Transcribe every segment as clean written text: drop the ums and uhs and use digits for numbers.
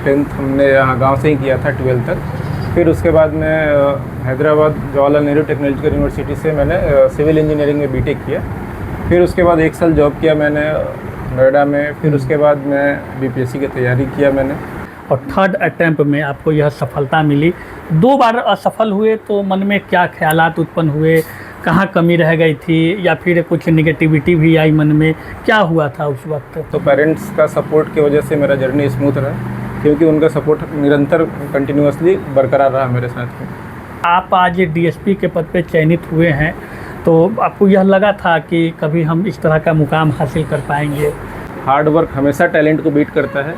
10th हमने यहाँ गांव से ही किया था 12th तक। फिर उसके बाद मैं हैदराबाद जवाहरलाल नेहरू टेक्नोलॉजिकल यूनिवर्सिटी से मैंने सिविल इंजीनियरिंग में बीटेक किया। फिर उसके बाद 1 साल जॉब किया मैंने नोएडा में। फिर उसके बाद मैं बीपीएससी की तैयारी किया मैंने। और थर्ड अटैम्प्ट में आपको यह सफलता मिली। 2 बार असफल हुए तो मन में क्या ख्यालात उत्पन्न हुए, कहाँ कमी रह गई थी या फिर कुछ निगेटिविटी भी आई मन में, क्या हुआ था उस वक्त? तो पेरेंट्स का सपोर्ट की वजह से मेरा जर्नी स्मूथ रहा, क्योंकि उनका सपोर्ट निरंतर कंटिन्यूअसली बरकरार रहा मेरे साथ में। आप आज डीएसपी के पद पे चयनित हुए हैं, तो आपको यह लगा था कि कभी हम इस तरह का मुकाम हासिल कर पाएंगे? हार्ड वर्क हमेशा टैलेंट को बीट करता है,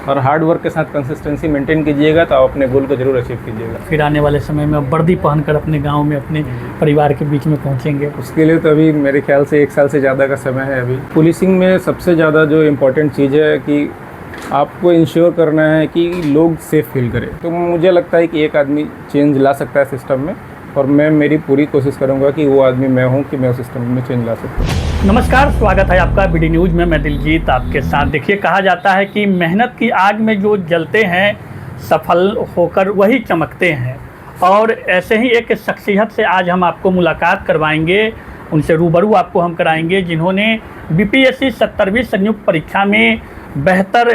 और हार्ड वर्क के साथ कंसिस्टेंसी मेंटेन कीजिएगा तो आप अपने गोल को जरूर अचीव कीजिएगा। फिर आने वाले समय में वर्दी पहनकर अपने गांव में अपने परिवार के बीच में पहुंचेंगे? उसके लिए तो अभी मेरे ख्याल से 1 साल से ज़्यादा का समय है। अभी पुलिसिंग में सबसे ज़्यादा जो इम्पोर्टेंट चीज़ है कि आपको इंश्योर करना है कि लोग सेफ़ फील करें। तो मुझे लगता है कि एक आदमी चेंज ला सकता है सिस्टम में, और मैं मेरी पूरी कोशिश करूंगा कि वो आदमी मैं हूं कि मैं उस सिस्टम में चेंज ला सकूं। नमस्कार, स्वागत है आपका बीडी न्यूज़ में। मैं दिलजीत आपके साथ। देखिए, कहा जाता है कि मेहनत की आग में जो जलते हैं सफल होकर वही चमकते हैं, और ऐसे ही एक शख्सियत से आज हम आपको मुलाकात करवाएंगे, उनसे रूबरू आपको हम कराएंगे, जिन्होंने बीपीएससी 70वीं संयुक्त परीक्षा में बेहतर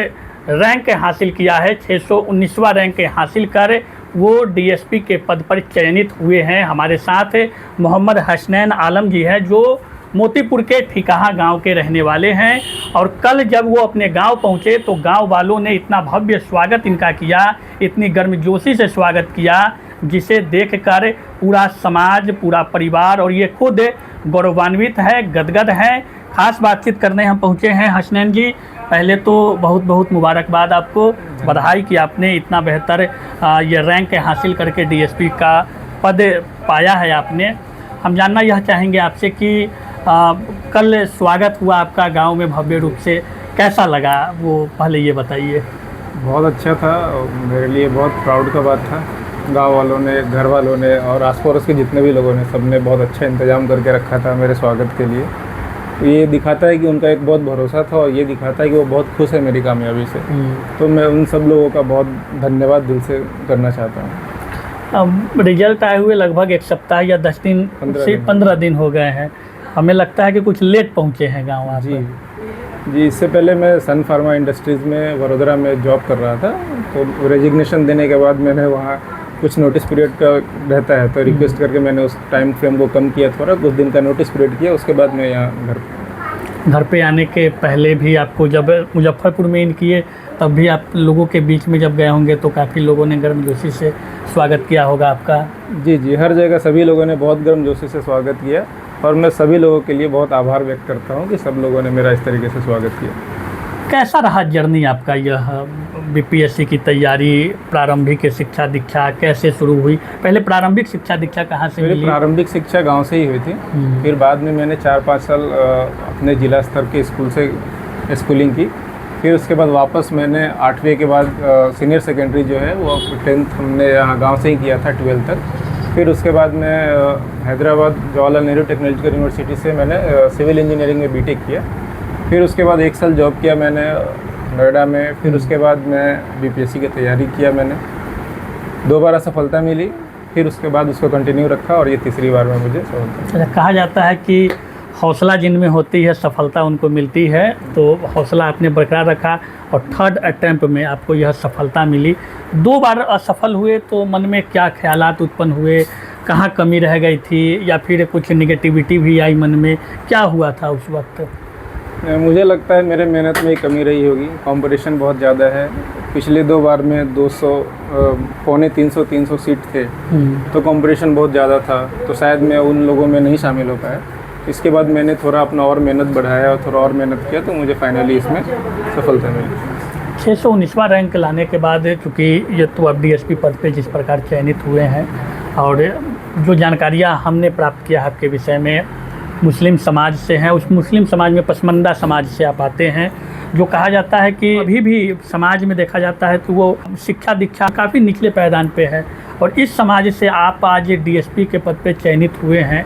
रैंक हासिल किया है। 619वां रैंक हासिल कर वो डीएसपी के पद पर चयनित हुए हैं। हमारे साथ मोहम्मद हसनैन आलम जी हैं, जो मोतीपुर के ठिकाहा गांव के रहने वाले हैं। और कल जब वो अपने गांव पहुंचे तो गांव वालों ने इतना भव्य स्वागत इनका किया, इतनी गर्मजोशी से स्वागत किया, जिसे देखकर पूरा समाज, पूरा परिवार और ये खुद गौरवान्वित है, गदगद है। खास बातचीत करने हम पहुंचे हैं। हसनैन जी, पहले तो बहुत बहुत मुबारकबाद आपको, बधाई कि आपने इतना बेहतर ये रैंक हासिल करके डीएसपी का पद पाया है आपने। हम जानना यह चाहेंगे आपसे कि कल स्वागत हुआ आपका गांव में भव्य रूप से, कैसा लगा वो पहले ये बताइए। बहुत अच्छा था, मेरे लिए बहुत प्राउड का बात था। गांव वालों ने, घर वालों ने और आस पड़ोस के जितने भी लोगों ने, सब ने बहुत अच्छा इंतज़ाम करके रखा था मेरे स्वागत के लिए। ये दिखाता है कि उनका एक बहुत भरोसा था, और ये दिखाता है कि वो बहुत खुश है मेरी कामयाबी से। तो मैं उन सब लोगों का बहुत धन्यवाद दिल से करना चाहता हूँ। रिजल्ट आए हुए लगभग 1 सप्ताह या 10 दिन से 15 दिन हो गए हैं। हमें लगता है कि कुछ लेट पहुँचे हैं गाँव आप। जी, इससे पहले मैं सन फार्मा इंडस्ट्रीज़ में वडोदरा में जॉब कर रहा था। तो रेजिग्नेशन देने के बाद मैंने वहाँ कुछ नोटिस पीरियड का रहता है, तो रिक्वेस्ट करके मैंने उस टाइम फ्रेम को कम किया, थोड़ा कुछ दिन का नोटिस पीरियड किया। उसके बाद मैं यहाँ घर पे आने के पहले भी आपको जब मुजफ्फरपुर में इन किए, तब भी आप लोगों के बीच में जब गए होंगे तो काफ़ी लोगों ने गर्मजोशी से स्वागत किया होगा आपका। जी, हर जगह सभी लोगों ने बहुत गर्मजोशी से स्वागत किया, और मैं सभी लोगों के लिए बहुत आभार व्यक्त करता हूँ कि सब लोगों ने मेरा इस तरीके से स्वागत किया। कैसा रहा जर्नी आपका, यह बीपीएससी की तैयारी, प्रारंभिक शिक्षा दीक्षा कैसे शुरू हुई? पहले प्रारंभिक शिक्षा दीक्षा कहाँ से मिली? मेरी प्रारंभिक शिक्षा गांव से ही हुई थी। फिर बाद में मैंने 4-5 साल अपने जिला स्तर के स्कूल से स्कूलिंग की। फिर उसके बाद वापस मैंने 8वीं के बाद सीनियर सेकेंडरी जो है वो 10th हमने यहाँ गाँव से ही किया था 12th तक। फिर उसके बाद मैं हैदराबाद जवाहरलाल नेहरू टेक्नोलॉजिकल यूनिवर्सिटी से मैंने सिविल इंजीनियरिंग में बीटेक किया। फिर उसके बाद 1 साल जॉब किया मैंने नोएडा में। फिर उसके बाद मैं बीपीएससी की तैयारी किया मैंने। 2 बार असफलता मिली, फिर उसके बाद उसको कंटिन्यू रखा, और ये तीसरी बार में मुझे सफलता। कहा जाता है कि हौसला जिनमें होती है सफलता उनको मिलती है, तो हौसला आपने बरकरार रखा और थर्ड अटैम्प्ट में आपको यह सफलता मिली। 2 बार असफल हुए तो मन में क्या ख्यालात उत्पन्न हुए, कहाँ कमी रह गई थी या फिर कुछ निगेटिविटी भी आई मन में, क्या हुआ था उस वक्त? मुझे लगता है मेरे मेहनत में ही कमी रही होगी। कंपटीशन बहुत ज़्यादा है। पिछले 2 बार में 200 पौने 300 सीट थे, तो कंपटीशन बहुत ज़्यादा था, तो शायद मैं उन लोगों में नहीं शामिल हो पाया। इसके बाद मैंने थोड़ा अपना और मेहनत बढ़ाया और थोड़ा और मेहनत किया, तो मुझे फाइनली इसमें सफलता मिली। 619वां रैंक लाने के बाद, चूँकि ये तो अब डीएसपी पद पे जिस प्रकार चयनित हुए हैं, और जो जानकारियाँ हमने प्राप्त किया आपके विषय में मुस्लिम समाज से हैं, उस मुस्लिम समाज में पसमानदा समाज से आप आते हैं, जो कहा जाता है कि अभी भी समाज में देखा जाता है तो वो शिक्षा दीक्षा काफ़ी निचले पायदान पे है, और इस समाज से आप आज डीएसपी के पद पे चयनित हुए हैं,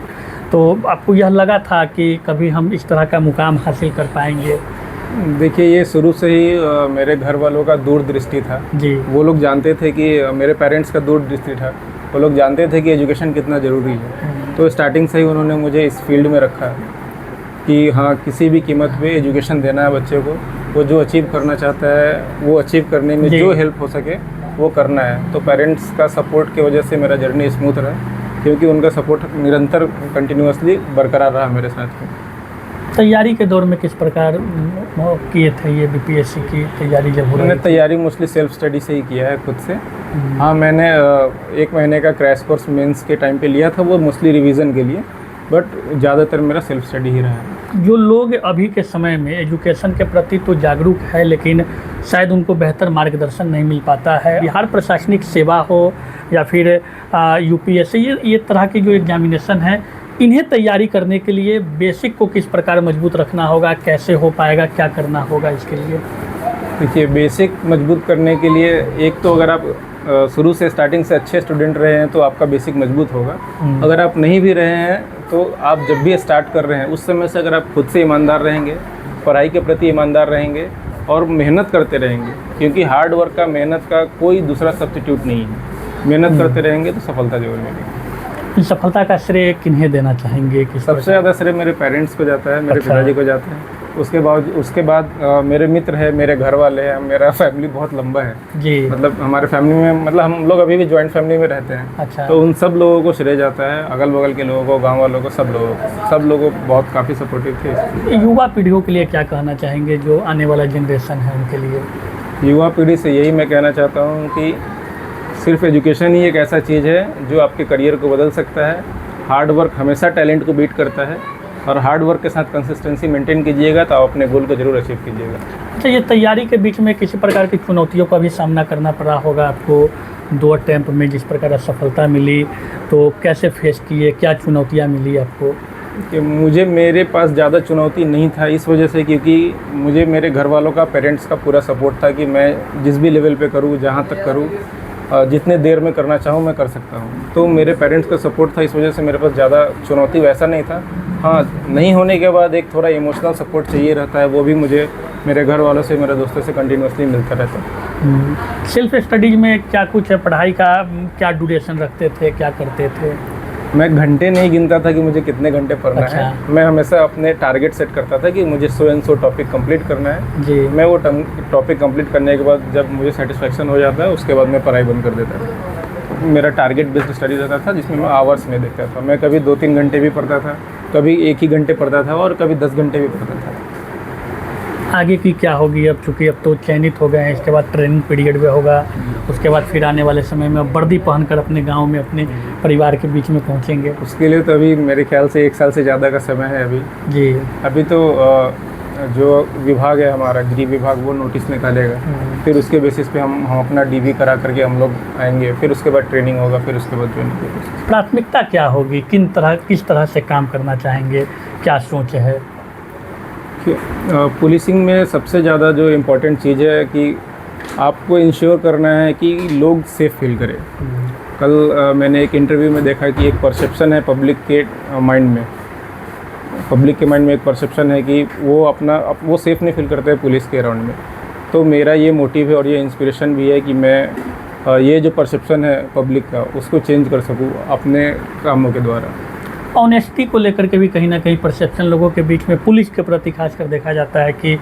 तो आपको यह लगा था कि कभी हम इस तरह का मुकाम हासिल कर पाएंगे? देखिए, ये शुरू से ही मेरे घर वालों का दूरदृष्टि था। जी। वो लोग जानते थे कि मेरे पेरेंट्स का दूरदृष्टि था। वो लोग जानते थे कि एजुकेशन कितना ज़रूरी है। तो स्टार्टिंग से ही उन्होंने मुझे इस फील्ड में रखा कि हाँ, किसी भी कीमत पे एजुकेशन देना है बच्चे को। वो जो अचीव करना चाहता है, वो अचीव करने में जी। जो हेल्प हो सके वो करना है। तो पेरेंट्स का सपोर्ट की वजह से मेरा जर्नी स्मूथ रहा, क्योंकि उनका सपोर्ट निरंतर कंटिन्यूअसली बरकरार रहा मेरे साथ में। तैयारी के दौर में किस प्रकार किए थे ये बीपीएससी की तैयारी जब हो रही मैंने थी? तैयारी मोस्टली सेल्फ स्टडी से ही किया है, खुद से। हाँ, मैंने 1 महीने का क्रैश कोर्स मेंस के टाइम पे लिया था, वो मोस्टली रिवीजन के लिए, बट ज़्यादातर मेरा सेल्फ स्टडी ही रहा है। जो लोग अभी के समय में एजुकेशन के प्रति तो जागरूक है, लेकिन शायद उनको बेहतर मार्गदर्शन नहीं मिल पाता है। बिहार प्रशासनिक सेवा हो या फिर यूपीएससी, ये तरह की जो एग्जामिनेशन है, इन्हें तैयारी करने के लिए बेसिक को किस प्रकार मजबूत रखना होगा, कैसे हो पाएगा, क्या करना होगा इसके लिए? देखिए, बेसिक मजबूत करने के लिए एक तो अगर आप शुरू से स्टार्टिंग से अच्छे स्टूडेंट रहे हैं तो आपका बेसिक मजबूत होगा। अगर आप नहीं भी रहे हैं तो आप जब भी स्टार्ट कर रहे हैं उस समय से अगर आप खुद से ईमानदार रहेंगे, पढ़ाई के प्रति ईमानदार रहेंगे और मेहनत करते रहेंगे, क्योंकि हार्ड वर्क का, मेहनत का कोई दूसरा सब्स्टिट्यूट नहीं है। मेहनत करते रहेंगे तो सफलता जरूर मिलेगी। इस सफलता का श्रेय किन्हें देना चाहेंगे? सबसे ज़्यादा श्रेय मेरे पेरेंट्स को जाता है, मेरे अच्छा। पिताजी को जाता है। उसके बाद मेरे मित्र है, मेरे घर वाले हैं, मेरा फैमिली बहुत लंबा है। जी। मतलब हमारे फैमिली में, मतलब हम लोग अभी भी जॉइंट फैमिली में रहते हैं। अच्छा। तो उन सब लोगों को श्रेय जाता है, अगल बगल के लोगों को, गांव वालों को, सब लोगों को बहुत काफ़ी सपोर्टिव थे। युवा पीढ़ियों के लिए क्या कहना चाहेंगे, जो आने वाला जनरेशन है उनके लिए? युवा पीढ़ी से यही मैं कहना चाहता हूँ कि सिर्फ एजुकेशन ही एक ऐसा चीज़ है जो आपके करियर को बदल सकता है। हार्ड वर्क हमेशा टैलेंट को बीट करता है, और हार्ड वर्क के साथ कंसिस्टेंसी मेंटेन कीजिएगा तो आप अपने गोल को जरूर अचीव कीजिएगा। अच्छा, ये तैयारी के बीच में किसी प्रकार की चुनौतियों का भी सामना करना पड़ा होगा आपको? 2 अटेम्प्ट में जिस प्रकार सफलता मिली, तो कैसे फेस किए, क्या चुनौतियाँ मिली आपको? कि मेरे पास ज़्यादा चुनौती नहीं था, इस वजह से क्योंकि मुझे मेरे घर वालों का, पेरेंट्स का पूरा सपोर्ट था कि मैं जिस भी लेवल पे करूँ, जहाँ तक करूँ, जितने देर में करना चाहूँ मैं कर सकता हूँ। तो मेरे पेरेंट्स का सपोर्ट था, इस वजह से मेरे पास ज़्यादा चुनौती वैसा नहीं था। हाँ, नहीं होने के बाद एक थोड़ा इमोशनल सपोर्ट चाहिए रहता है, वो भी मुझे मेरे घर वालों से, मेरे दोस्तों से कंटिन्यूसली मिलता रहता है। सेल्फ स्टडीज में क्या कुछ है, पढ़ाई का क्या ड्यूरेशन रखते थे, क्या करते थे? मैं घंटे नहीं गिनता था कि मुझे कितने घंटे पढ़ना अच्छा। है। मैं हमेशा अपने टारगेट सेट करता था कि मुझे so and so topic complete करना है। जी। मैं वो टॉपिक कंप्लीट करने के बाद जब मुझे सेटिस्फेक्शन हो जाता है, उसके बाद मैं पढ़ाई बंद कर देता था। मेरा टारगेट बेस्ड स्टडी रहता था, जिसमें मैं आवर्स में देखता था। मैं कभी 2-3 घंटे भी पढ़ता था, कभी 1 ही घंटे पढ़ता था, और कभी 10 घंटे भी पढ़ता था। आगे की क्या होगी? अब चूँकि अब तो चयनित हो गए हैं, इसके बाद ट्रेनिंग पीरियड में होगा, उसके बाद फिर आने वाले समय में वर्दी पहनकर अपने गांव में अपने परिवार के बीच में पहुंचेंगे। उसके लिए तो अभी मेरे ख्याल से 1 साल से ज़्यादा का समय है अभी। जी। अभी तो जो विभाग है हमारा, गृह विभाग, वो नोटिस निकालेगा। फिर उसके बेसिस पे हम अपना डीवी करा करके हम लोग आएंगे। फिर उसके बाद ट्रेनिंग होगा, फिर उसके बाद ज्वाइनिंग होगी। प्राथमिकता क्या होगी, किस तरह से काम करना चाहेंगे, क्या सोच है? पुलिसिंग में सबसे ज़्यादा जो इम्पोर्टेंट चीज़ है कि आपको इंश्योर करना है कि लोग सेफ़ फील करें। कल मैंने एक इंटरव्यू में देखा कि एक परसेप्शन है पब्लिक के माइंड में एक परसेप्शन है कि वो सेफ़ नहीं फील करते हैं पुलिस के अराउंड में। तो मेरा ये मोटिव है और ये इंस्पिरेशन भी है कि मैं ये जो परसेप्शन है पब्लिक का, उसको चेंज कर सकूँ अपने कामों के द्वारा। ऑनेस्टी को लेकर के भी कहीं ना कहीं परसेप्शन लोगों के बीच में पुलिस के प्रति खासकर देखा जाता है कि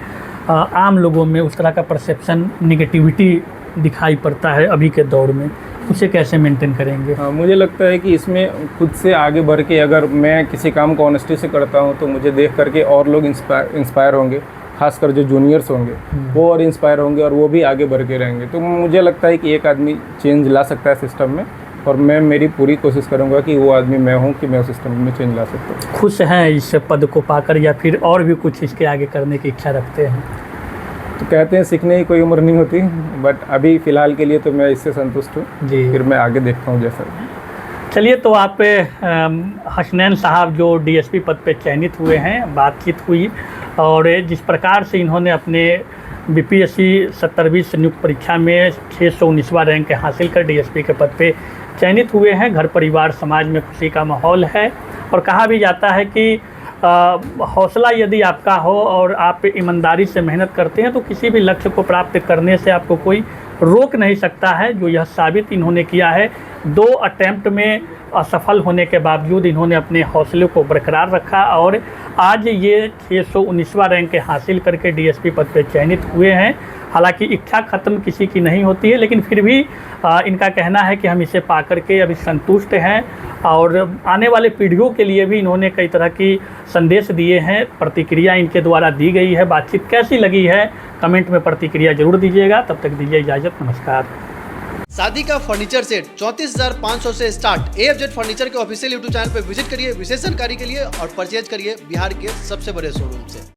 आम लोगों में उस तरह का परसेप्शन, निगेटिविटी दिखाई पड़ता है अभी के दौर में। उसे कैसे मेंटेन करेंगे? मुझे लगता है कि इसमें खुद से आगे बढ़ के अगर मैं किसी काम को ऑनेस्टी से करता हूँ तो मुझे देख करके और लोग इंस्पायर होंगे, खासकर जो जूनियर्स होंगे वो और इंस्पायर होंगे और वो भी आगे बढ़ के रहेंगे। तो मुझे लगता है कि एक आदमी चेंज ला सकता है सिस्टम में, और मैं मेरी पूरी कोशिश करूंगा कि वो आदमी मैं हूं कि मैं उस सिस्टम में चेंज ला सकता हूँ। खुश हैं इस पद को पाकर, या फिर और भी कुछ इसके आगे करने की इच्छा रखते हैं? तो कहते हैं सीखने की कोई उम्र नहीं होती, बट अभी फ़िलहाल के लिए तो मैं इससे संतुष्ट हूँ। जी। फिर मैं आगे देखता हूँ जैसा। चलिए, तो आप हसनैन साहब जो डीएसपी पद पे चयनित हुए हैं, बातचीत हुई, और जिस प्रकार से इन्होंने अपने बीपीएससी 70वीं संयुक्त परीक्षा में 619वां रैंक हासिल कर डीएसपी के पद पे चयनित हुए हैं। घर परिवार समाज में खुशी का माहौल है, और कहा भी जाता है कि हौसला यदि आपका हो और आप ईमानदारी से मेहनत करते हैं तो किसी भी लक्ष्य को प्राप्त करने से आपको कोई रोक नहीं सकता है, जो यह साबित इन्होंने किया है। 2 अटेम्प्ट में असफल होने के बावजूद इन्होंने अपने हौसले को बरकरार रखा और आज ये 619वां रैंक हासिल करके डीएसपी पद पे चयनित हुए हैं। हालांकि इच्छा ख़त्म किसी की नहीं होती है, लेकिन फिर भी इनका कहना है कि हम इसे पा करके अभी संतुष्ट हैं और आने वाले पीढ़ियों के लिए भी इन्होंने कई तरह की संदेश दिए हैं। प्रतिक्रिया इनके द्वारा दी गई है। बातचीत कैसी लगी है कमेंट में प्रतिक्रिया जरूर दीजिएगा। तब तक दीजिए इजाज़त, नमस्कार। शादी का फर्नीचर सेट 34,500 से स्टार्ट। AFZ फर्नीचर के ऑफिशियल यूट्यूब चैनल पर विजिट करिए विशेष जानकारी के लिए और परचेज करिए बिहार के सबसे बड़े शोरूम से।